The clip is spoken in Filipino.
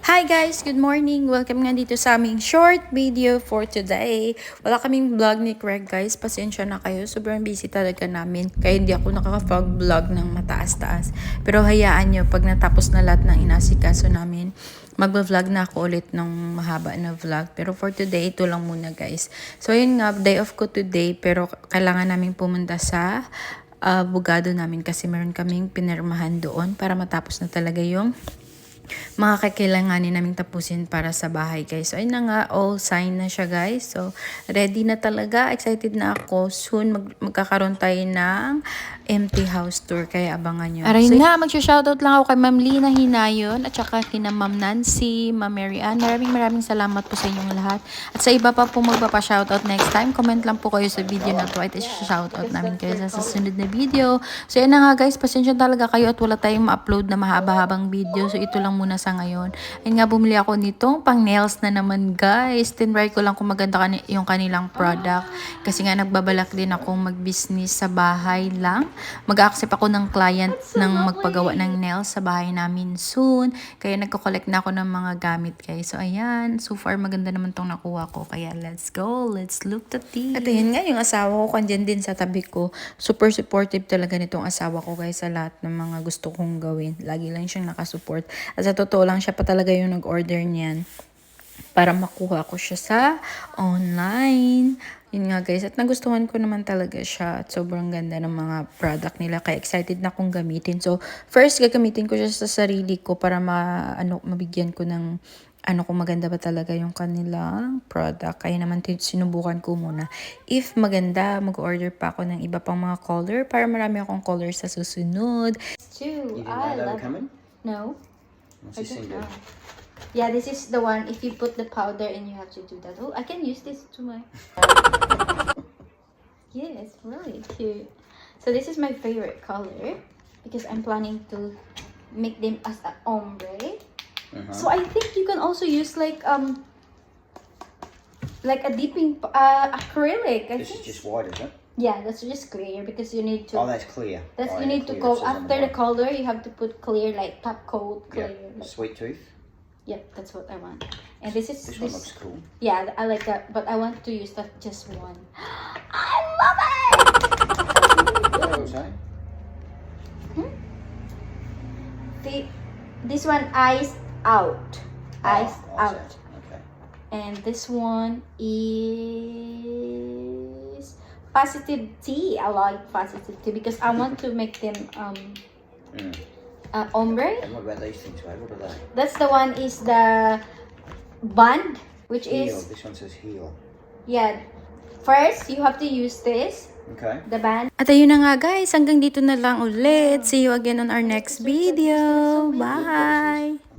Hi guys! Good morning! Welcome nga dito sa aming short video for today. Wala kaming vlog ni Craig guys. Pasensya na kayo. Sobrang busy talaga namin. Kaya hindi ako nakaka-vlog ng mataas-taas. Pero hayaan nyo, pag natapos na lahat ng inasikaso namin, magba-vlog na ako ulit ng mahaba na vlog. Pero for today, ito lang muna guys. So yun nga, day off ko today. Pero kailangan namin pumunta sa bugado namin kasi meron kaming pinirmahan doon para matapos na talaga yung mga kakailanganin naming tapusin para sa bahay guys. So ayun na nga, all sign na siya guys. So ready na talaga, excited na ako. Soon magkakaroon tayo ng empty house tour, kaya abangan nyo. Aray so, na, magsha-shoutout lang ako kay Ma'am Lina Hinayon at saka kina Ma'am Nancy, Ma'am Mary Ann. Maraming salamat po sa inyong lahat. At sa iba pa po magpapa-shoutout next time, comment lang po kayo sa video na to at shoutout namin kayo sa susunod na video. So yun na nga guys, pasensya talaga kayo at wala tayong ma-upload na mahaba-habang video. So ito lang muna sa ngayon. Ayun nga, bumili ako nitong pang nails na naman guys. Tinry ko lang kung maganda yung kanilang product. Kasi nga nagbabalak din akong mag-business sa bahay lang. Mag-accept ako ng client ng magpagawa ng nails sa bahay namin soon. Kaya nagko-collect na ako ng mga gamit guys. So ayan, so far maganda naman tong nakuha ko. Kaya let's go, let's look at it. At ayun nga, yung asawa ko kandyan din sa tabi ko. Super supportive talaga nitong asawa ko guys sa lahat ng mga gusto kong gawin. Lagi lang siyang nakasupport. At sa totoo lang, siya pa talaga yung nag-order niyan para makuha ko siya sa online. Yun nga guys, at nagustuhan ko naman talaga siya at sobrang ganda ng mga product nila, kaya excited na akong gamitin. So first gagamitin ko siya sa sarili ko para mabigyan ko ng kung maganda ba talaga yung kanilang product. Kaya naman sinubukan ko muna. If maganda, mag-order pa ako ng iba pang mga color para marami akong color sa susunod. I love it. No. What's this thing do? Yeah, this is the one. If you put the powder and you have to do that. Oh, I can use this to my... Yeah, it's really cute. So this is my favorite color because I'm planning to make them as an ombre. So I think you can also use like a dipping acrylic. This is just white, isn't it? Yeah, that's just clear because you need to. Oh, that's clear. That's oh, you need to go after the bottom. color. You have to put clear, like top coat clear. Yeah. Sweet tooth. Yep, that's what I want. And this is This one looks cool. Yeah, I like that, but I want to use that just one. I love it. What was that? This one iced out. Iced out. Okay. And this one is positive tea. I like positive tea because I want to make them ombre. And what about these things, mate? What are they? That's the one is the band, which Heel. is This one says heel. yeah. First, you have to use this. Okay. The band. At ayun na nga guys, hanggang dito na lang ulit. See you again on our next video. Bye!